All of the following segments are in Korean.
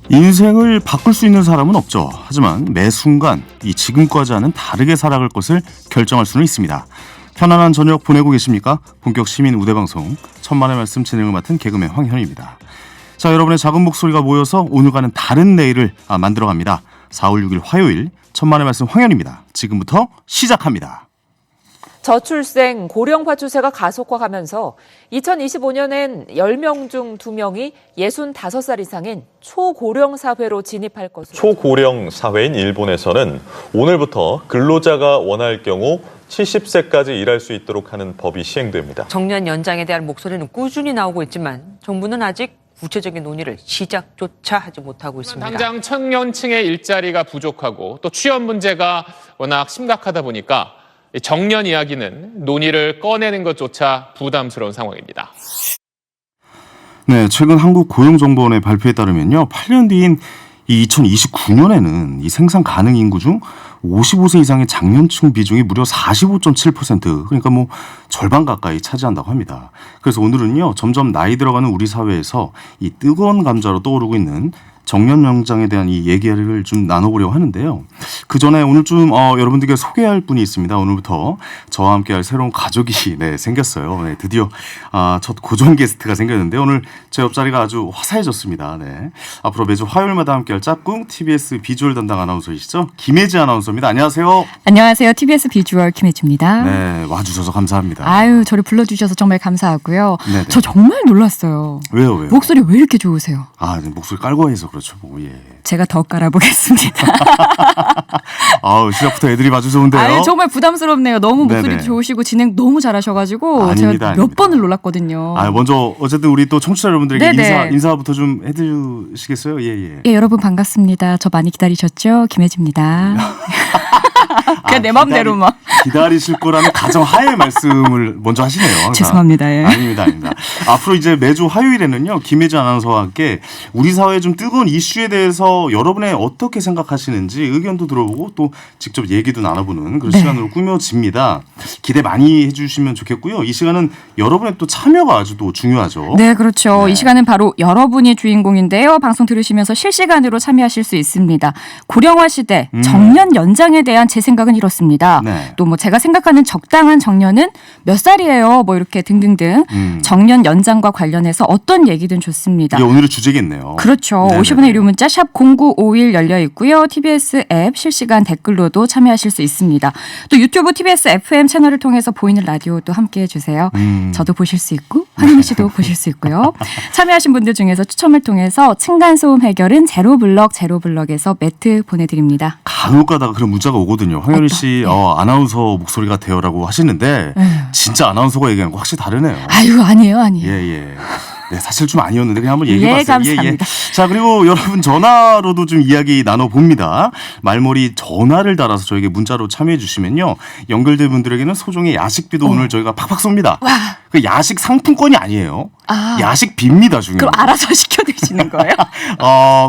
인생을 바꿀 수 있는 사람은 없죠. 하지만 매 순간 이 지금과는 다르게 살아갈 것을 결정할 수는 있습니다. 편안한 저녁 보내고 계십니까? 본격 시민 우대방송 천만의 말씀 진행을 맡은 개그맨 황현입니다. 자, 여러분의 작은 목소리가 모여서 오늘과는 다른 내일을 만들어갑니다. 4월 6일 화요일 천만의 말씀 황현입니다. 지금부터 시작합니다. 저출생, 고령화 추세가 가속화하면서 2025년엔 10명 중 2명이 65살 이상인 초고령 사회로 진입할 것으로. 초고령 사회인 일본에서는 오늘부터 근로자가 원할 경우 70세까지 일할 수 있도록 하는 법이 시행됩니다. 정년 연장에 대한 목소리는 꾸준히 나오고 있지만 정부는 아직 구체적인 논의를 시작조차 하지 못하고 있습니다. 당장 청년층의 일자리가 부족하고 또 취업 문제가 워낙 심각하다 보니까 정년 이야기는 논의를 꺼내는 것조차 부담스러운 상황입니다. 네, 최근 한국고용정보원의 발표에 따르면요, 8년 뒤인 이 2029년에는 이 생산 가능 인구 중 55세 이상의 장년층 비중이 무려 45.7%, 그러니까 뭐 절반 가까이 차지한다고 합니다. 그래서 오늘은요, 점점 나이 들어가는 우리 사회에서 이 뜨거운 감자로 떠오르고 있는 정년 연장에 대한 이 얘기를 좀 나눠보려고 하는데요. 그 전에 오늘 좀 여러분들께 소개할 분이 있습니다. 오늘부터 저와 함께할 새로운 가족이 생겼어요. 네, 드디어 첫 고정 게스트가 생겼는데 오늘 제 옆자리가 아주 화사해졌습니다. 네, 앞으로 매주 화요일마다 함께할 짝꿍 TBS 비주얼 담당 아나운서이시죠? 김혜지 아나운서입니다. 안녕하세요. 안녕하세요. TBS 비주얼 김혜지입니다. 네, 와주셔서 감사합니다. 아유, 저를 불러주셔서 정말 감사하고요. 네네. 저 정말 놀랐어요. 왜요? 목소리 왜 이렇게 좋으세요? 네, 목소리 깔고 해서 그렇죠. 뭐, 예. 제가 더 깔아보겠습니다. 아우, 시작부터 애들이 아주 좋은데요. 아유, 정말 부담스럽네요. 너무 목소리도 네네. 좋으시고 진행 너무 잘하셔가지고 아닙니다, 제가 몇 번을 놀랐거든요. 먼저 어쨌든 우리 또 청취자 여러분들에게 네네. 인사부터 좀 해주시겠어요? 예. 예, 여러분 반갑습니다. 저 많이 기다리셨죠? 김혜지입니다. 그냥 내 맘대로 막. 기다리실 거라는 가정하에 말씀을 먼저 하시네요. 항상. 죄송합니다. 예. 아닙니다. 앞으로 이제 매주 화요일에는요, 김혜지 아나운서와 함께 우리 사회의 좀 뜨거운 이슈에 대해서 여러분의 어떻게 생각하시는지 의견도 들어보고 또 직접 얘기도 나눠보는 그런 시간으로 꾸며집니다. 기대 많이 해주시면 좋겠고요. 이 시간은 여러분의 또 참여가 아주 또 중요하죠. 네, 그렇죠. 네. 이 시간은 바로 여러분이 주인공인데요. 방송 들으시면서 실시간으로 참여하실 수 있습니다. 고령화 시대, 정년 연장에 대한 제 생각은 이렇습니다. 네. 또 뭐 제가 생각하는 적당한 정년은 몇 살이에요? 뭐 이렇게 등등등 정년 연장과 관련해서 어떤 얘기든 좋습니다. 이게 오늘의 주제겠네요. 그렇죠. 네네네. 50원의 유료 문자 샵 0951 열려 있고요. TBS 앱 실시간 댓글로도 참여하실 수 있습니다. 또 유튜브 TBS FM 채널을 통해서 보이는 라디오도 함께해 주세요. 저도 보실 수 있고 황인희 씨도 보실 수 있고요. 참여하신 분들 중에서 추첨을 통해서 층간소음 해결은 제로블럭에서 매트 보내드립니다. 간혹 가다가 그런 문자가 오거든요. 황현희 씨 아나운서 목소리 같아요라고 하시는데 진짜 아나운서가 얘기하는 거 확실히 다르네요. 아유, 아니에요. 예. 네, 사실 좀 아니었는데 그냥 한번 얘기해봤어요. 감사합니다. 자, 그리고 여러분 전화로도 좀 이야기 나눠봅니다. 말머리 전화를 달아서 저에게 문자로 참여해 주시면요, 연결된 분들에게는 소정의 야식비도 오늘 저희가 팍팍 쏩니다. 와. 그 야식 상품권이 아니에요. 야식비입니다. 중요한 그럼 거. 알아서 시켜 드시는 거예요?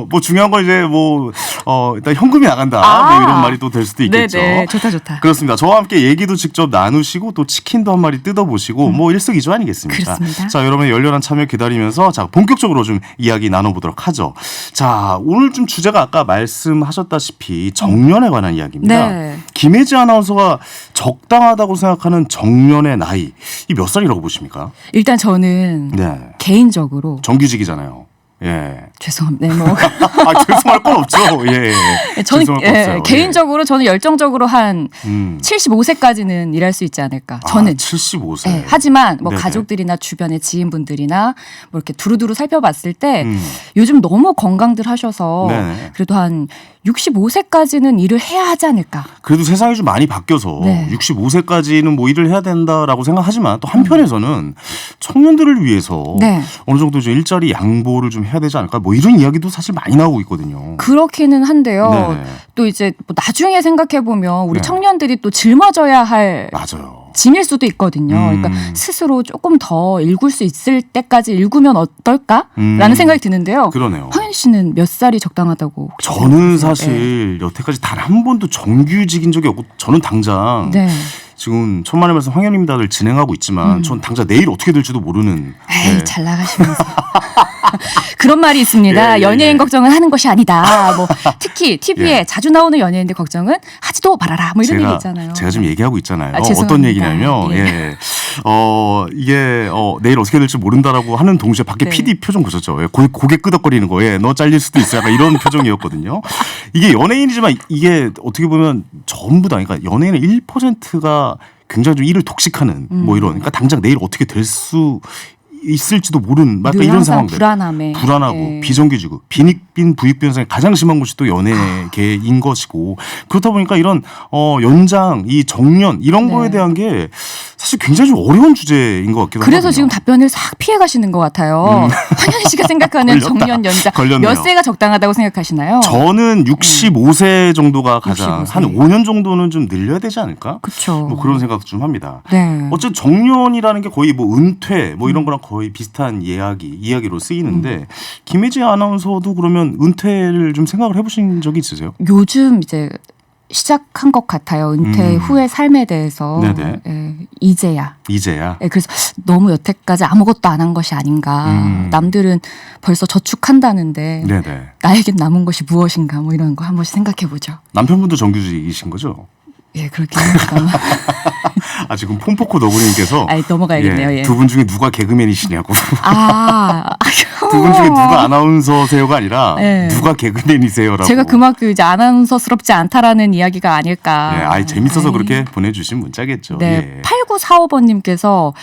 뭐 중요한 건 이제 일단 현금이 나간다. 뭐 이런 말이 또 될 수도 있겠죠. 네네. 좋다. 그렇습니다. 저와 함께 얘기도 직접 나누시고 또 치킨도 한 마리 뜯어보시고 뭐 일석이조 아니겠습니까? 그렇습니다. 자, 여러분의 열렬한 참여 기다리면서 자, 본격적으로 좀 이야기 나눠보도록 하죠. 자, 오늘 좀 주제가 아까 말씀하셨다시피 정년에 관한 이야기입니다. 네. 김혜지 아나운서가 적당하다고 생각하는 정년의 나이, 이 몇 살이라고 보십니까? 일단 저는 네. 개인적으로 정규직이잖아요. 예. 죄송합니다. 뭐. 죄송할 건 없죠. 예. 저는 죄송할 건 없어요. 개인적으로 저는 열정적으로 한 75세까지는 일할 수 있지 않을까. 저는. 75세. 네, 하지만 뭐 네네. 가족들이나 주변의 지인분들이나 뭐 이렇게 두루두루 살펴봤을 때 요즘 너무 건강들 하셔서 네네. 그래도 한 65세까지는 일을 해야 하지 않을까. 그래도 세상이 좀 많이 바뀌어서 네. 65세까지는 뭐 일을 해야 된다라고 생각하지만 또 한편에서는 청년들을 위해서 네. 어느 정도 좀 일자리 양보를 좀 해야 되지 않을까, 뭐 이런 이야기도 사실 많이 나오고 있거든요. 그렇기는 한데요. 네네. 또 이제 뭐 나중에 생각해 보면 우리 네. 청년들이 또 짊어져야 할 맞아요. 짐일 수도 있거든요. 그러니까 스스로 조금 더 읽을 수 있을 때까지 읽으면 어떨까라는 생각이 드는데요. 그러네요. 황현 씨는 몇 살이 적당하다고? 혹시 저는 생각하세요? 사실 여태까지 단 한 번도 정규직인 적이 없고, 저는 당장 네. 지금 천만의 말씀 황현입니다를 진행하고 있지만 전 당장 내일 어떻게 될지도 모르는. 에이, 네. 잘 나가시면서. 그런 말이 있습니다. 예, 예, 연예인 예. 걱정은 하는 것이 아니다. 뭐 특히 TV에 예. 자주 나오는 연예인들 걱정은 하지도 말아라. 뭐 이런 얘기 있잖아요. 제가 지금 얘기하고 있잖아요. 아, 어떤 죄송합니다. 얘기냐면, 예. 이게 내일 어떻게 될지 모른다라고 하는 동시에 밖에 네. PD 표정 보셨죠? 예, 고개 끄덕거리는 거, 너 잘릴 수도 있어. 약간 이런 표정이었거든요. 이게 연예인이지만 이게 어떻게 보면 전부 다, 그러니까 연예인의 1%가 굉장히 좀 일을 독식하는 뭐 이런, 그러니까 당장 내일 어떻게 될 수 있을지도 모르는 약간 늘 이런 항상 상황들. 불안함에. 불안하고 예. 비정규직이고 빈익빈 부익빈 현상이 가장 심한 곳이 또 연예계인 것이고 그렇다 보니까 이런 연장 이 정년 이런 네. 거에 대한 게 사실 굉장히 좀 어려운 주제인 것 같기도 그래서 하거든요. 지금 답변을 싹 피해 가시는 것 같아요. 황현희 씨가 생각하는 걸렸다. 정년 연장 걸렸네요. 몇 세가 적당하다고 생각하시나요? 저는 65세 정도가 가장 65세. 한 5년 정도는 좀 늘려야 되지 않을까? 그렇죠. 뭐 그런 생각 좀 합니다. 네. 어쨌든 정년이라는 게 거의 뭐 은퇴 뭐 이런 거랑 거의 비슷한 이야기로 쓰이는데 김혜지 아나운서도 그러면 은퇴를 좀 생각을 해보신 적이 있으세요? 요즘 이제 시작한 것 같아요. 은퇴 후의 삶에 대해서. 네네. 예, 이제야. 이제야. 예, 그래서 너무 여태까지 아무것도 안 한 것이 아닌가. 남들은 벌써 저축한다는데 네네. 나에겐 남은 것이 무엇인가 뭐 이런 거 한 번씩 생각해 보죠. 남편분도 정규직이신 거죠? 예, 그렇긴 합니다. 아 지금 폼포코 너구리님께서 아니, 넘어가야겠네요. 예. 두 분 중에 누가 개그맨이시냐고. 두 두 분 중에 누가 아나운서세요가 아니라 네. 누가 개그맨이세요라고. 제가 그만큼 이제 아나운서스럽지 않다라는 이야기가 아닐까. 네, 아이 재밌어서 에이. 그렇게 보내주신 문자겠죠. 네, 예. 8945번님께서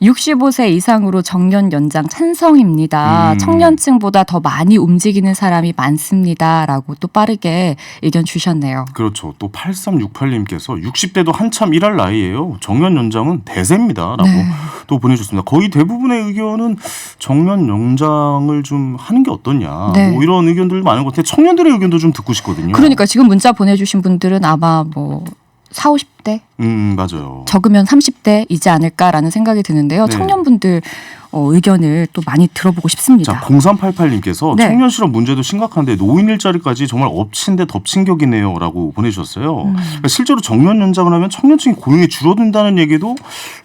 65세 이상으로 정년 연장 찬성입니다. 청년층보다 더 많이 움직이는 사람이 많습니다라고 또 빠르게 의견 주셨네요. 그렇죠. 또 8368님께서 60대도 한참 일할 나이예요. 정년 연장은 대세입니다라고 네. 또 보내주셨습니다. 거의 대부분의 의견은 정년 연장을 좀 하는 게 어떠냐. 네. 뭐 이런 의견들 많은 것 같아요. 청년들의 의견도 좀 듣고 싶거든요. 그러니까 지금 문자 보내주신 분들은 아마 뭐 40, 50대? 맞아요. 적으면 30대이지 않을까라는 생각이 드는데요. 네. 청년분들 의견을 또 많이 들어보고 싶습니다. 자, 0388님께서 네. 청년 실업 문제도 심각한데 노인 일자리까지 정말 엎친 데 덮친 격이네요라고 보내주셨어요. 그러니까 실제로 정년 연장을 하면 청년층이 고용이 줄어든다는 얘기도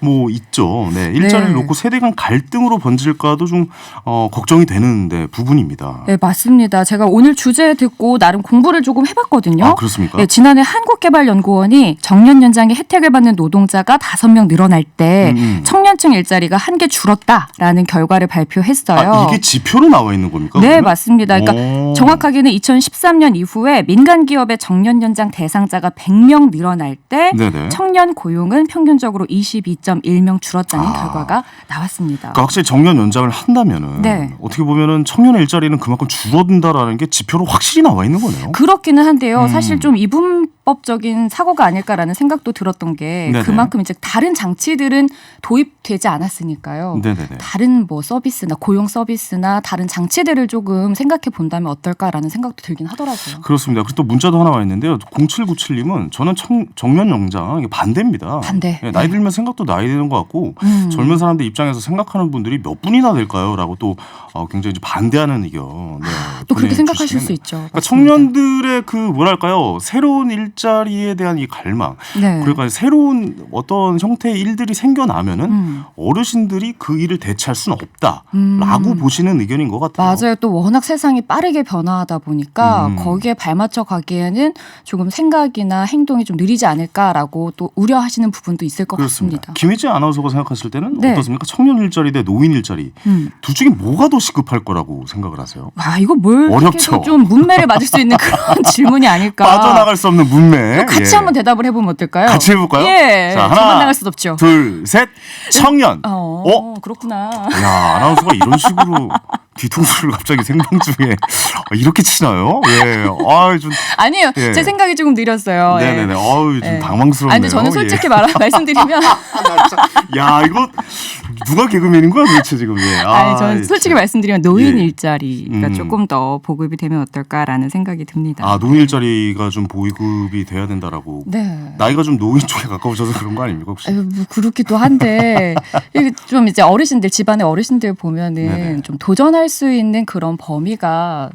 뭐 있죠. 네, 일자리를 네. 놓고 세대 간 갈등으로 번질까도 좀 걱정이 되는 부분입니다. 네, 맞습니다. 제가 오늘 주제 듣고 나름 공부를 조금 해봤거든요. 아, 그렇습니까? 네, 지난해 한국개발연구원이 정년 연장의 혜택을 받는 노동자가 5명 늘어날 때 청년층 일자리가 1개 줄었다라는 결과를 발표했어요. 아, 이게 지표로 나와 있는 겁니까? 네, 그러면? 맞습니다. 그러니까 오. 정확하게는 2013년 이후에 민간 기업의 정년 연장 대상자가 100명 늘어날 때 네네. 청년 고용은 평균적으로 22.1명 줄었다는 아. 결과가 나왔습니다. 그러니까 확실히 정년 연장을 한다면은 네. 어떻게 보면은 청년의 일자리는 그만큼 줄어든다라는 게 지표로 확실히 나와 있는 거네요. 그렇기는 한데요. 사실 좀 이분법적인 사고가 아닐까라는 생각도 들었던 게 네네. 그만큼 이제 다른 장치들은 도입되지 않았으니까요. 네네네. 다른 뭐 서비스나 고용 서비스나 다른 장치들을 조금 생각해 본다면 어떨까라는 생각도 들긴 하더라고요. 그렇습니다. 그리고 또 문자도 하나 와 있는데요. 0797님은 저는 정년 연장 반대입니다. 반대. 예, 나이 들면 생각도 나이 드는 것 같고 젊은 사람들 입장에서 생각하는 분들이 몇 분이나 될까요?라고 또 굉장히 이제 반대하는 의견. 네, 또 그렇게 보내주시겠네요. 생각하실 수 있죠. 그러니까 맞습니다. 청년들의 그 뭐랄까요 새로운 일자리에 대한 이 갈망. 네. 그러니까 새로운 어떤 형태의 일들이 생겨나면은 어르신들이 그 일을 대체할 수는 없다라고 보시는 의견인 것 같아요. 맞아요. 또 워낙 세상이 빠르게 변화하다 보니까 거기에 발맞춰 가기에는 조금 생각이나 행동이 좀 느리지 않을까라고 또 우려하시는 부분도 있을 것 그렇습니다. 같습니다. 김혜지 아나운서가 생각하실 때는 네. 어떻습니까? 청년 일자리 대 노인 일자리 둘 중에 뭐가 더 시급할 거라고 생각을 하세요? 와, 이거 뭘 어렵죠. 해도 좀 문매를 맞을 수 있는 그런 질문이 아닐까. 빠져나갈 수 없는 문매. 같이 예. 한번 대답을 해보면 어떨까요? 같이 해볼까요? 예. 자, 저만 하나, 나갈 수 없죠. 둘, 셋. 청년. 그렇구나. 야, 아나운서가 이런 식으로 뒤통수를 갑자기 생방 중에 이렇게 치나요? 예. 아, 좀. 아니에요. 예. 제 생각이 조금 느렸어요. 네네네. 아유, 좀 예. 당황스럽네요. 아니, 근데 저는 솔직히 예. 말씀드리면 야, 이거 누가 개그맨인 거야 도대체 지금? 예. 아니, 저는 솔직히 말씀드리면 노인 예. 일자리가 조금 더 보급이 되면 어떨까라는 생각이 듭니다. 아, 노인 일자리가 좀 보급이 돼야 된다라고. 네. 나이가 좀 노인 쪽에 가까우셔서 그런 거 아닙니까 혹시? 아유, 뭐 그렇기도 한데 이게 좀 이제 어르신들 집안의 어르신들 보면은 네네. 좀 도전할 수 있는 그런 범위가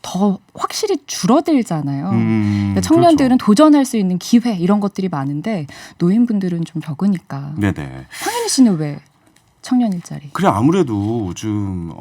더 확실히 줄어들잖아요. 그러니까 청년들은 그렇죠. 도전할 수 있는 기회 이런 것들이 많은데 노인분들은 좀 적으니까. 네네. 황현희 씨는 왜 청년 일자리. 그래 아무래도 좀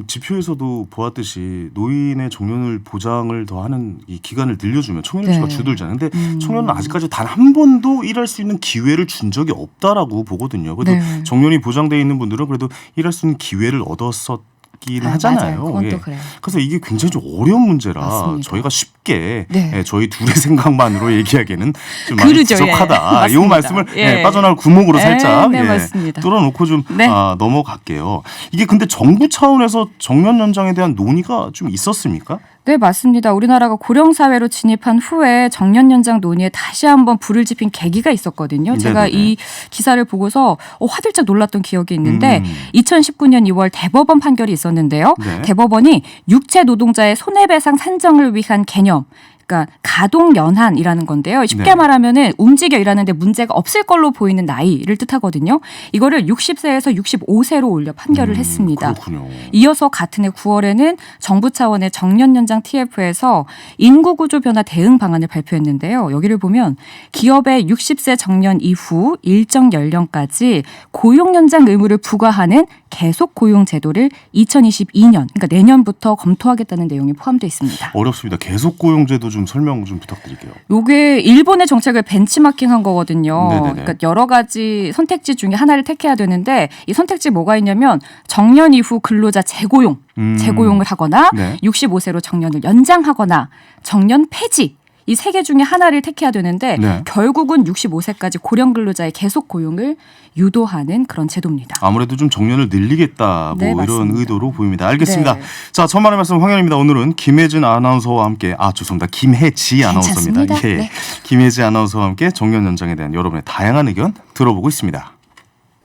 지표에서도 보았듯이 노인의 정년을 보장을 더하는 이 기간을 늘려주면 청년 수가 네. 줄어들잖아요. 근데 청년은 아직까지 단 한 번도 일할 수 있는 기회를 준 적이 없다라고 보거든요. 그래도 네. 정년이 보장되어 있는 분들은 그래도 일할 수 있는 기회를 얻었었긴 하잖아요. 맞아요. 그건 예. 또 그래요. 그래서 이게 굉장히 좀 어려운 문제라 맞습니다. 저희가 쉽게 네. 예, 저희 둘의 생각만으로 얘기하기에는 좀 많이 그러죠, 예. 부족하다. 이 맞습니다. 말씀을 예. 빠져나갈 구멍으로 예, 살짝 네, 맞습니다. 뚫어놓고 좀 네. 넘어갈게요. 이게 근데 정부 차원에서 정년 연장에 대한 논의가 좀 있었습니까? 네, 맞습니다. 우리나라가 고령사회로 진입한 후에 정년 연장 논의에 다시 한번 불을 지핀 계기가 있었거든요. 제가 네네네. 이 기사를 보고서 화들짝 놀랐던 기억이 있는데 음. 2019년 2월 대법원 판결이 있었는데요. 네. 대법원이 육체 노동자의 손해배상 산정을 위한 개념, 그러니까 가동 연한이라는 건데요. 쉽게 네. 말하면은 움직여 일하는데 문제가 없을 걸로 보이는 나이를 뜻하거든요. 이거를 60세에서 65세로 올려 판결을 했습니다. 그렇군요. 이어서 같은 해 9월에는 정부 차원의 정년 연장 TF에서 인구 구조 변화 대응 방안을 발표했는데요. 여기를 보면 기업의 60세 정년 이후 일정 연령까지 고용 연장 의무를 부과하는 계속 고용 제도를 2022년, 그러니까 내년부터 검토하겠다는 내용이 포함되어 있습니다. 어렵습니다. 계속 고용제도 좀 설명 좀 부탁드릴게요. 요게 일본의 정책을 벤치마킹한 거거든요. 네네네. 그러니까 여러 가지 선택지 중에 하나를 택해야 되는데 이 선택지 뭐가 있냐면 정년 이후 근로자 재고용을 하거나 네. 65세로 정년을 연장하거나 정년 폐지 이 세 개 중에 하나를 택해야 되는데 네. 결국은 65세까지 고령 근로자의 계속 고용을 유도하는 그런 제도입니다. 아무래도 좀 정년을 늘리겠다 네, 이런 맞습니다. 의도로 보입니다. 알겠습니다. 네. 자, 천만의 말씀 황현입니다. 오늘은 김혜진 아나운서와 함께 죄송합니다. 김혜지 아나운서입니다. 괜찮습니다. 예. 네. 김혜지 아나운서와 함께 정년 연장에 대한 여러분의 다양한 의견 들어보고 있습니다.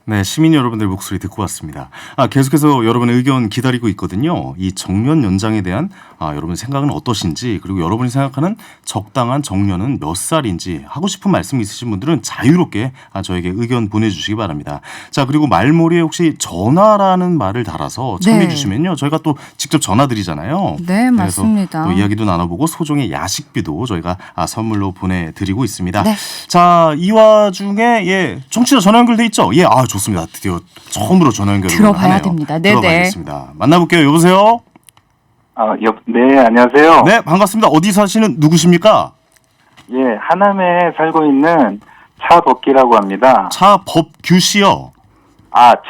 네, 시민 여러분들 목소리 듣고 왔습니다. 계속해서 여러분의 의견 기다리고 있거든요. 이 정년 연장에 대한 여러분의 생각은 어떠신지, 그리고 여러분이 생각하는 적당한 정년은 몇 살인지 하고 싶은 말씀 있으신 분들은 자유롭게 저에게 의견 보내주시기 바랍니다. 자, 그리고 말머리에 혹시 전화라는 말을 달아서 참여해 네. 주시면요, 저희가 또 직접 전화 드리잖아요. 네, 맞습니다. 그래서 또 이야기도 나눠보고 소정의 야식비도 저희가 선물로 보내드리고 있습니다. 네. 자, 이 와중에 청취자 전화 연결돼 있죠? 좋습니다. 드디어 처음으로 전화 연결을 들어봐야 하네요. 됩니다. 네네. 들어봐야겠습니다. 만나볼게요. 여보세요? 네, 안녕하세요. 네, 반갑습니다. 어디 사시는 누구십니까? 예, 하남에 살고 있는 차법기라고 합니다. 차법규 씨요.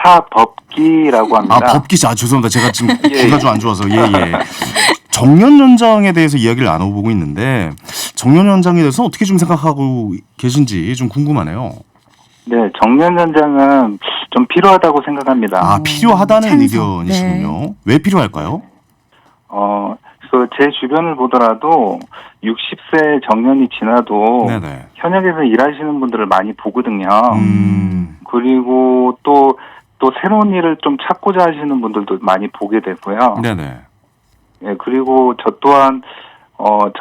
차법기라고 합니다. 법기 씨. 죄송합니다. 제가 지금 예. 귀가 좀 안 좋아서. 예. 정년 연장에 대해서 이야기를 나눠보고 있는데 정년 연장에 대해서 어떻게 좀 생각하고 계신지 좀 궁금하네요. 네, 정년 연장은 좀 필요하다고 생각합니다. 필요하다는 찬성. 의견이시군요. 왜 필요할까요? 그래서 제 주변을 보더라도 60세 정년이 지나도 네네. 현역에서 일하시는 분들을 많이 보거든요. 그리고 또 새로운 일을 좀 찾고자 하시는 분들도 많이 보게 되고요. 네네. 예, 그리고 저 또한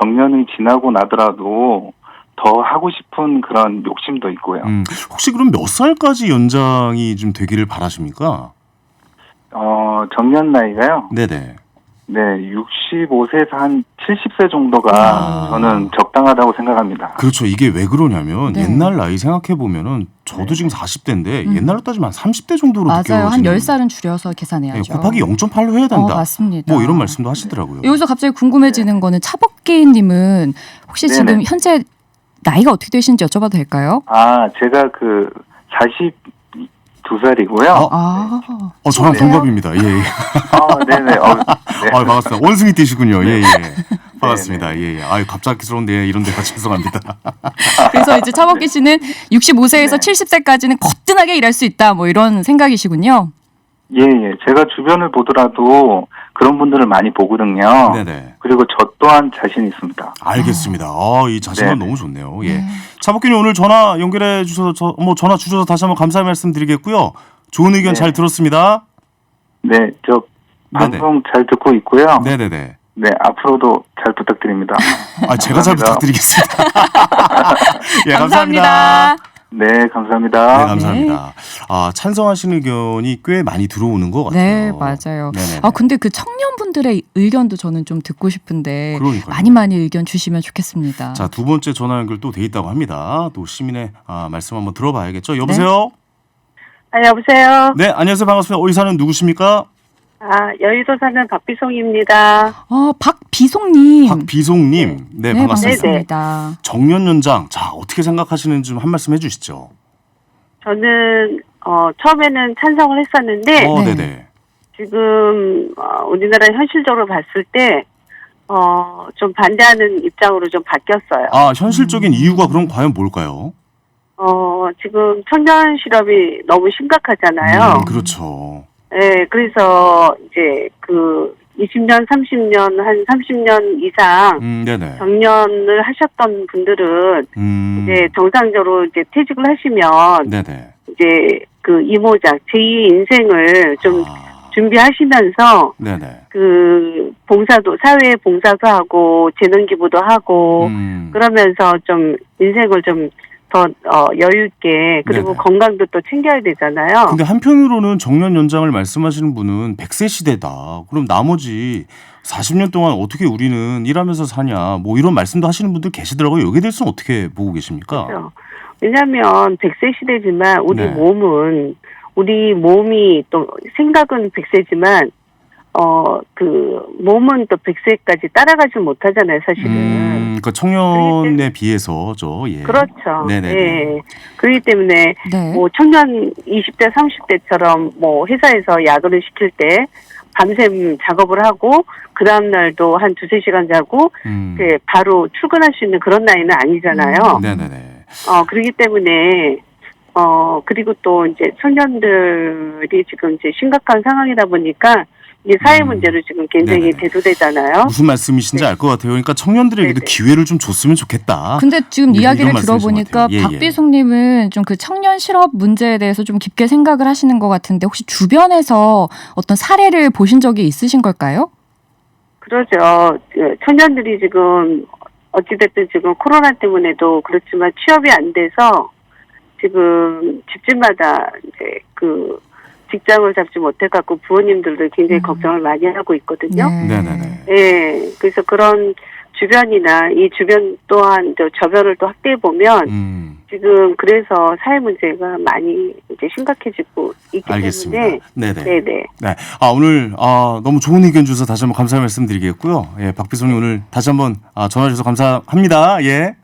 정년이 지나고 나더라도 더 하고 싶은 그런 욕심도 있고요. 혹시 그럼 몇 살까지 연장이 좀 되기를 바라십니까? 정년 나이가요. 네네. 네, 65세에서 한 70세 정도가 저는 적당하다고 생각합니다. 그렇죠. 이게 왜 그러냐면 네. 옛날 나이 생각해 보면은 저도 지금 40대인데 옛날로 따지면 한 30대 정도로 맞아요. 느껴지는. 한 10살은 줄여서 계산해야죠. 곱하기 0.8로 해야 된다. 맞습니다. 뭐 이런 말씀도 하시더라고요. 여기서 갑자기 궁금해지는 거는 차법기님은 혹시 네네. 지금 현재 나이가 어떻게 되시는지 여쭤봐도 될까요? 제가 42살이고요. 저랑 네. 동갑입니다. 예. 네네. 네. 반갑습니다. 원숭이 띠시군요. 예. 반갑습니다. 예. 갑작스러운데 이런 데가 죄송합니다. 그래서 이제 차법기 씨는 65세에서 70세까지는 거뜬하게 일할 수 있다. 뭐 이런 생각이시군요. 예. 제가 주변을 보더라도 그런 분들을 많이 보거든요. 네네. 그리고 저 또한 자신 있습니다. 알겠습니다. 이 자신감 네. 너무 좋네요. 예. 차복기님 오늘 전화 연결해 주셔서 전화 주셔서 다시 한번 감사의 말씀 드리겠고요. 좋은 의견 네. 잘 들었습니다. 네, 방송 잘 듣고 있고요. 네네네. 네, 앞으로도 잘 부탁드립니다. 제가 잘 감사합니다. 부탁드리겠습니다. 예, 감사합니다. 네, 감사합니다. 네, 감사합니다. 찬성하시는 의견이 꽤 많이 들어오는 것 같아요. 네, 맞아요. 네네네. 근데 그 청년분들의 의견도 저는 좀 듣고 싶은데 그러니까요. 많이 의견 주시면 좋겠습니다. 자, 두 번째 전화 연결 또 돼 있다고 합니다. 또 시민의 말씀 한번 들어봐야겠죠. 여보세요? 여보세요. 네, 안녕하세요. 반갑습니다. 어디 사는 누구십니까? 여의도 사는 박비송입니다. 박비송님. 박비송님. 네, 반갑습니다. 반갑습니다. 정년 연장. 자, 어떻게 생각하시는지 좀 한 말씀 해주시죠. 저는 처음에는 찬성을 했었는데 네. 네네. 지금 우리나라 현실적으로 봤을 때 좀 반대하는 입장으로 좀 바뀌었어요. 현실적인 이유가 그럼 과연 뭘까요? 지금 청년 실업이 너무 심각하잖아요. 그렇죠. 네, 그래서 이제 그 20년, 30년, 한 30년 이상 네네. 정년을 하셨던 분들은 이제 정상적으로 이제 퇴직을 하시면 네네. 이제 그 이모작 제2의 인생을 좀 준비하시면서 네네. 그 봉사도 사회에 봉사도 하고 재능 기부도 하고 그러면서 좀 인생을 좀 더 여유 있게 그리고 네네. 건강도 또 챙겨야 되잖아요. 근데 한편으로는 정년 연장을 말씀하시는 분은 100세 시대다. 그럼 나머지 40년 동안 어떻게 우리는 일하면서 사냐. 뭐 이런 말씀도 하시는 분들 계시더라고요. 여기에 대해서는 어떻게 보고 계십니까? 그렇죠. 왜냐하면 100세 시대지만 우리 네. 우리 몸이 또 생각은 100세지만 그 몸은 또 100세까지 따라가지 못하잖아요, 사실은. 그러니까 청년에 비해서죠. 예. 그렇죠. 네네. 예. 그렇기 때문에 네. 뭐 청년 20대, 30대처럼 뭐 회사에서 야근을 시킬 때 밤샘 작업을 하고 그 다음 날도 한 2-3시간 자고 바로 출근할 수 있는 그런 나이는 아니잖아요. 네네네. 그렇기 때문에 그리고 또 이제 청년들이 지금 이제 심각한 상황이다 보니까 이게 사회 문제로 지금 굉장히 네네. 대두되잖아요. 무슨 말씀이신지 알 것 같아요. 그러니까 청년들에게도 네네. 기회를 좀 줬으면 좋겠다. 근데 지금 이런 이야기를 말씀이신 것 들어보니까 같아요. 예, 예. 박비송님은 좀 그 청년 실업 문제에 대해서 좀 깊게 생각을 하시는 것 같은데 혹시 주변에서 어떤 사례를 보신 적이 있으신 걸까요? 그러죠. 청년들이 지금 어찌됐든 지금 코로나 때문에도 그렇지만 취업이 안 돼서 지금 집집마다 이제 그 직장을 잡지 못해갖고 부모님들도 굉장히 걱정을 많이 하고 있거든요. 네네네. 예, 그래서 그런 주변이나 이 주변 또한 저변을 또 확대해 보면 지금 그래서 사회 문제가 많이 이제 심각해지고 있기 알겠습니다. 때문에 네네. 네네. 네. 오늘 너무 좋은 의견 주셔서 다시 한번 감사의 말씀드리겠고요. 예, 박비송님 오늘 다시 한번 전화 주셔서 감사합니다. 예.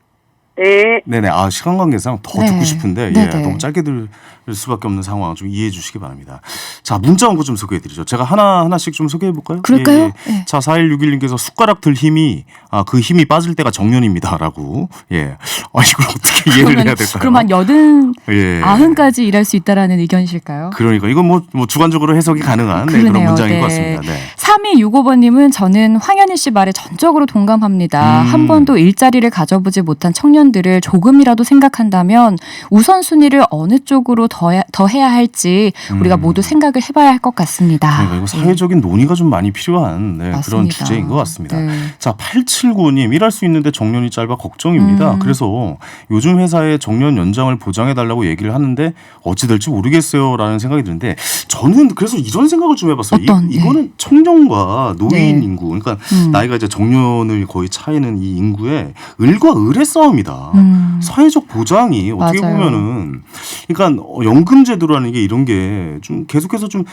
네. 네네. 시간 관계상 더 네. 듣고 싶은데 네네. 너무 짧게 들을 수밖에 없는 상황 좀 이해해 주시기 바랍니다. 자, 문자 원고 좀 소개해 드리죠. 제가 하나씩 좀 소개해 볼까요? 그럴까요? 예. 네. 자, 4161님께서 숟가락 들 힘이 그 힘이 빠질 때가 정년입니다라고. 예. 이걸 어떻게 이해를 해야 될까요? 그럼 한 80, 예. 90까지 일할 수 있다라는 의견이실까요? 그러니까 이건 뭐 주관적으로 해석이 가능한 그런 그러네요. 문장인 네. 것 같습니다. 네. 3265번님은 저는 황현희 씨 말에 전적으로 동감합니다. 한 번도 일자리를 가져보지 못한 청년들을 조금이라도 생각한다면 우선순위를 어느 쪽으로 더 해야 할지 우리가 모두 생각을 해봐야 할 것 같습니다. 그러니까 이거 사회적인 논의가 좀 많이 필요한 그런 맞습니다. 주제인 것 같습니다. 네. 자, 8795님 일할 수 있는데 정년이 짧아 걱정입니다. 그래서 요즘 회사에 정년 연장을 보장해달라고 얘기를 하는데 어찌 될지 모르겠어요라는 생각이 드는데 저는 그래서 이런 생각을 좀 해봤어요. 이거는 청년과 노인 네. 인구 그러니까 나이가 이제 정년을 거의 차이는 이 인구의 을과 을의 싸움이다. 사회적 보장이 어떻게 맞아요. 보면은 그러니까 연금 제도라는 게 이런 게 좀 계속해서 좀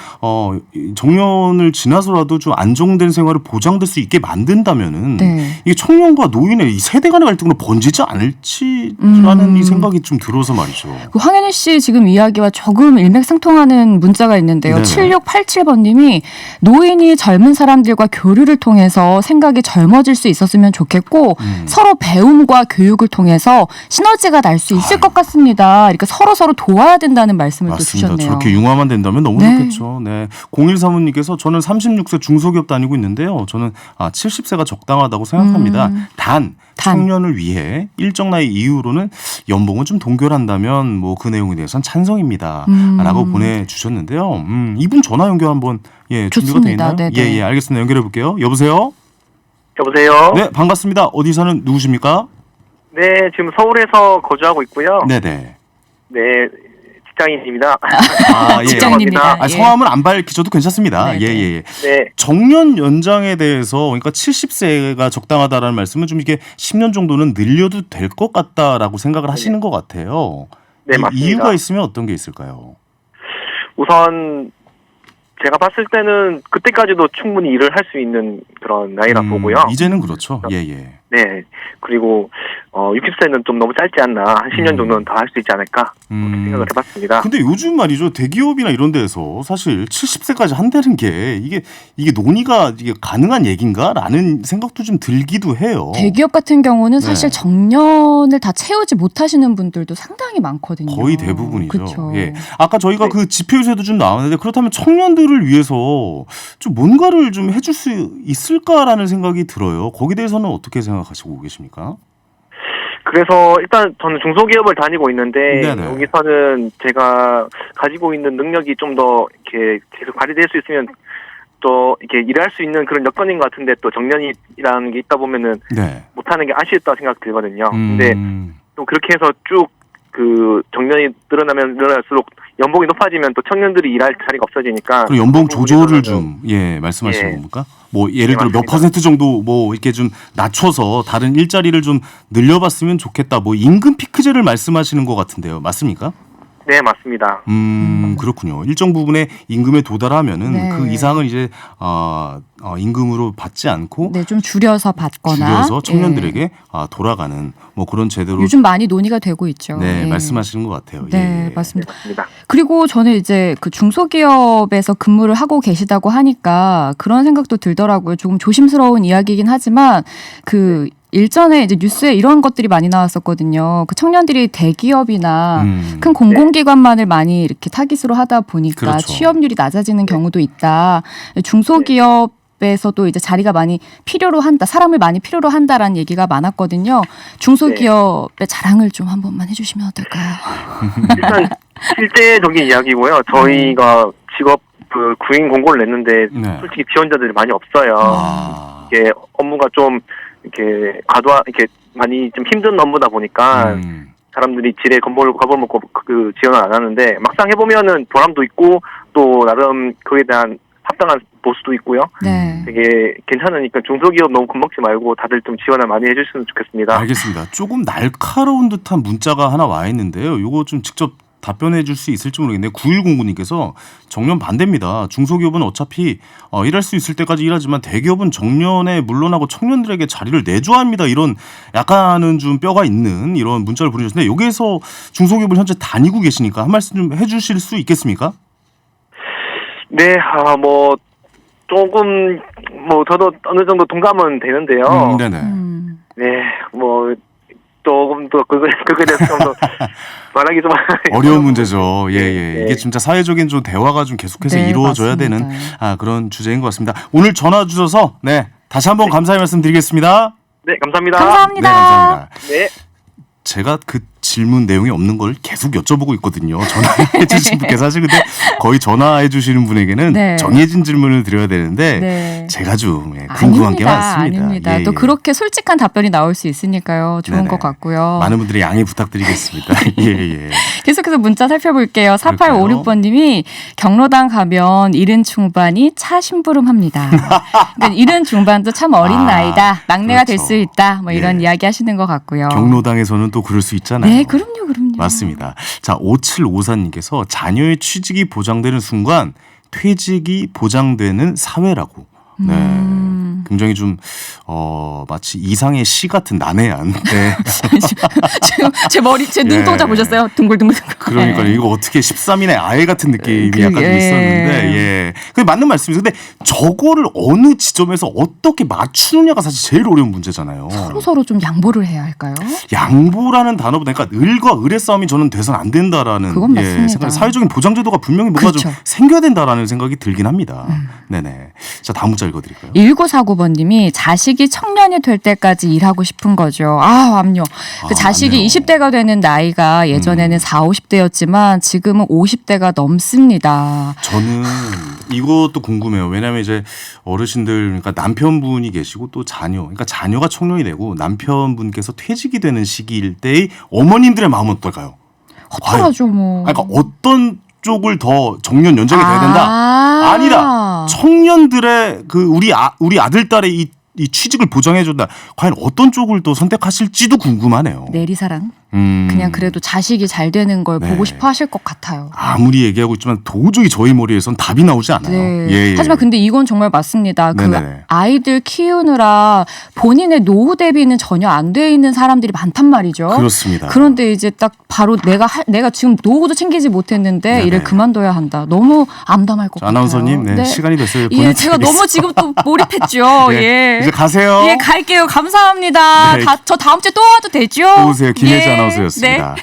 정년을 지나서라도 좀 안정된 생활을 보장될 수 있게 만든다면은 네. 이게 청년과 노인의 이 세대 간의 갈등으로 번지지 않을지라는 이 생각이 좀 들어서 말이죠. 그 황현희 씨 지금 이야기와 조금 일맥상통하는 문자가 있는데요. 네네. 7687번님이 노인이 젊은 사람들과 교류를 통해서 생각이 젊어질 수 있었으면 좋겠고 서로 배움과 교육을 통해서 시너지가 날 수 있을 것 같습니다. 그러니까 서로 도와야 된다는 말씀을 또 맞습니다. 주셨네요. 저렇게 융화만 된다면 너무 네. 좋겠죠. 네. 0135님께서 저는 36세 중소기업 다니고 있는데요. 저는 70세가 적당하다고 생각합니다. 단 청년을 위해 일정 나이 이후로는 연봉은 좀 동결한다면 뭐 그 내용에 대해서는 찬성입니다. 라고 보내주셨는데요. 이분 전화 연결 한번 준비가 돼 좋습니다. 있나요? 네네. 예, 알겠습니다. 연결해 볼게요. 여보세요? 여보세요? 네, 반갑습니다. 어디 사는 누구십니까? 네, 지금 서울에서 거주하고 있고요. 네네. 네, 직장인입니다. 예. 직장인입니다. 예. 성함은 안 밝히셔도 괜찮습니다. 네네. 예. 네, 정년 연장에 대해서 그러니까 70세가 적당하다라는 말씀은 좀 이게 10년 정도는 늘려도 될 것 같다라고 생각을 하시는 것 같아요. 네, 맞습니다. 이유가 있으면 어떤 게 있을까요? 우선 제가 봤을 때는 그때까지도 충분히 일을 할 수 있는 그런 나이라 보고요. 이제는 그렇죠. 예. 네. 그리고 60세는 좀 너무 짧지 않나. 한 10년 정도는 더 할 수 있지 않을까. 그렇게 생각을 해봤습니다. 근데 요즘 말이죠. 대기업이나 이런 데에서 사실 70세까지 한다는 게 이게 논의가 이게 가능한 얘기인가라는 생각도 좀 들기도 해요. 대기업 같은 경우는 사실 정년을 다 채우지 못하시는 분들도 상당히 많거든요. 거의 대부분이죠. 그쵸. 예. 아까 저희가 그 지표에서도 좀 나왔는데 그렇다면 청년들을 위해서 좀 뭔가를 좀 해줄 수 있을까라는 생각이 들어요. 거기에 대해서는 어떻게 생각하시고 계십니까? 그래서 일단 저는 중소기업을 다니고 있는데 네네. 여기서는 제가 가지고 있는 능력이 좀 더 이렇게 계속 발휘될 수 있으면 또 이렇게 일할 수 있는 그런 여건인 것 같은데 또 정년이라는 게 있다 보면은 네. 못하는 게 아쉽다 생각 들거든요. 근데 또 그렇게 해서 쭉 그 정년이 늘어날수록 연봉이 높아지면 또 청년들이 일할 자리가 없어지니까. 그리고 연봉 조절을 좀 말씀하시는 겁니까? 뭐 예를 들어 몇 퍼센트 정도 뭐 이렇게 좀 낮춰서 다른 일자리를 좀 늘려봤으면 좋겠다. 뭐 임금 피크제를 말씀하시는 것 같은데요. 맞습니까? 네, 맞습니다. 그렇군요. 일정 부분의 임금에 도달하면은 네. 그 이상을 이제 임금으로 받지 않고 좀 줄여서 받거나 줄여서 청년들에게 돌아가는 뭐 그런 제도로 요즘 많이 논의가 되고 있죠. 네, 말씀하시는 것 같아요. 네, 예. 맞습니다. 네, 맞습니다. 그리고 저는 이제 그 중소기업에서 근무를 하고 계시다고 하니까 그런 생각도 들더라고요. 조금 조심스러운 이야기이긴 하지만 그 일전에 이제 뉴스에 이런 것들이 많이 나왔었거든요. 그 청년들이 대기업이나 큰 공공기관만을 많이 이렇게 타깃으로 하다 보니까 그렇죠. 취업률이 낮아지는 경우도 있다. 중소기업에서도 이제 자리가 많이 필요로 한다. 사람을 많이 필요로 한다라는 얘기가 많았거든요. 중소기업의 자랑을 좀 한 번만 해주시면 어떨까요? 일단 실제적인 이야기고요. 저희가 직업 그 구인 공고를 냈는데 네. 솔직히 지원자들이 많이 없어요. 이게 업무가 좀 이렇게 이렇게 많이 좀 힘든 업무다 보니까 사람들이 지레 겁을 먹고 그 지원을 안 하는데 막상 해보면은 보람도 있고 또 나름 그에 대한 합당한 보수도 있고요. 네. 되게 괜찮으니까 중소기업 너무 겁먹지 말고 다들 좀 지원을 많이 해주시면 좋겠습니다. 알겠습니다. 조금 날카로운 듯한 문자가 하나 와 있는데요. 이거 좀 직접 답변해 줄 수 있을지 모르겠는데 9109님께서 정년 반대입니다. 중소기업은 어차피 일할 수 있을 때까지 일하지만 대기업은 정년에 물러나고 청년들에게 자리를 내줘야 합니다. 이런 약간은 좀 뼈가 있는 이런 문자를 보내주셨는데 여기에서 중소기업을 현재 다니고 계시니까 한 말씀 좀 해주실 수 있겠습니까? 네, 뭐 조금 뭐 저도 어느 정도 동감은 되는데요. 네네. 네, 뭐 조금 더 그거에 대해서 좀 더 말하기 좀 어려운 문제죠. 예. 네. 이게 진짜 사회적인 좀 대화가 좀 계속해서 네, 이루어져야 맞습니다. 되는 그런 주제인 것 같습니다. 오늘 전화 주셔서 다시 한번 감사의 말씀 드리겠습니다. 네, 감사합니다. 감사합니다. 네, 감사합니다. 네. 제가 그 질문 내용이 없는 걸 계속 여쭤보고 있거든요. 전화해 주신 분께서 사실 근데 거의 전화해 주시는 분에게는 네. 정해진 질문을 드려야 되는데 네. 제가 좀 궁금한 게 많습니다. 아닙니다. 예, 또 예. 그렇게 솔직한 답변이 나올 수 있으니까요. 좋은 네네. 것 같고요. 많은 분들이 양해 부탁드리겠습니다. 예. 계속해서 문자 살펴볼게요. 4856번님이 경로당 가면 70 중반이 차 심부름합니다. 그러니까 70 중반도 참 어린 나이다. 막내가 될 그렇죠. 수 있다. 뭐 이런 예. 이야기 하시는 것 같고요. 경로당에서는 또 그럴 수 있잖아요. 네, 그럼요. 맞습니다. 자, 5754님께서 자녀의 취직이 보장되는 순간 퇴직이 보장되는 사회라고. 네. 굉장히 좀 마치 이상의 시 같은 난해한. 네. 지금 제 머리, 제 눈동자 예. 보셨어요? 둥글둥글. 그러니까 이거 어떻게 13인의 아이 같은 느낌이 약간 좀 예. 있었는데, 예. 근데 맞는 말씀이세요. 근데 저거를 어느 지점에서 어떻게 맞추느냐가 사실 제일 어려운 문제잖아요. 서로 좀 양보를 해야 할까요? 양보라는 단어보다 그러니까 을과 을의 싸움이 저는 돼서는 안 된다라는 그건 맞습니다. 생각. 사회적인 보장제도가 분명히 뭔가 좀 그렇죠. 생겨야 된다라는 생각이 들긴 합니다. 네네. 자, 다음 문자 읽어드릴까요? 1949번님이 자식이 청년이 될 때까지 일하고 싶은 거죠. 압력. 그 자식이 맞네요. 20대가 되는 나이가 예전에는 40, 50대였지만 지금은 50대가 넘습니다. 저는 이것도 궁금해요. 왜냐하면 이제 어르신들, 그러니까 남편분이 계시고 또 자녀, 그러니까 자녀가 청년이 되고 남편분께서 퇴직이 되는 시기일 때의 어머님들의 마음은 어떨까요? 허탈하죠, 뭐. 그러니까 어떤 쪽을 더 정년 연장이 돼야 된다? 아니다. 청년들의 그 우리 아들 딸의 이 취직을 보장해 준다. 과연 어떤 쪽을 또 선택하실지도 궁금하네요. 내리사랑. 그냥 그래도 자식이 잘 되는 걸 네. 보고 싶어 하실 것 같아요. 아무리 얘기하고 있지만 도저히 저희 머리에선 답이 나오지 않아요. 네. 예, 예. 하지만 근데 이건 정말 맞습니다. 네네네. 그 아이들 키우느라 본인의 노후 대비는 전혀 안 돼 있는 사람들이 많단 말이죠. 그렇습니다. 그런데 이제 딱 바로 내가 지금 노후도 챙기지 못했는데 네네. 일을 그만둬야 한다. 너무 암담할 것 같아요. 아나운서님, 네, 시간이 됐어요. 예, 제가 너무 지금 또 몰입했죠. 네, 예. 이제 가세요. 예, 갈게요. 감사합니다. 네. 저 다음 주에 또 와도 되죠? 오세요. 김혜지 예. 아나운서였습니다. 네.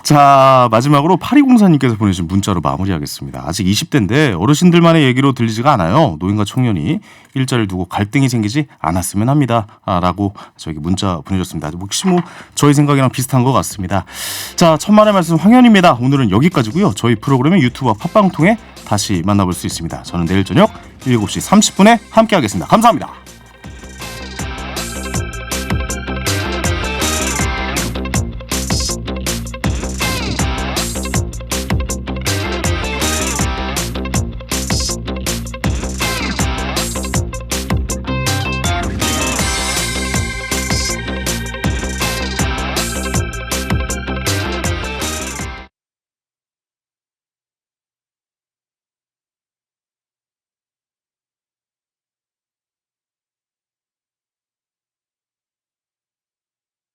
자, 마지막으로 8204님께서 보내주신 문자로 마무리하겠습니다. 아직 20대인데 어르신들만의 얘기로 들리지가 않아요. 노인과 청년이 일자리를 두고 갈등이 생기지 않았으면 합니다. 라고 저에게 문자 보내줬습니다. 혹시 뭐 저희 생각이랑 비슷한 것 같습니다. 자, 천만의 말씀 황현입니다. 오늘은 여기까지고요. 저희 프로그램은 유튜브와 팟빵 통해 다시 만나볼 수 있습니다. 저는 내일 저녁 7시 30분에 함께하겠습니다. 감사합니다.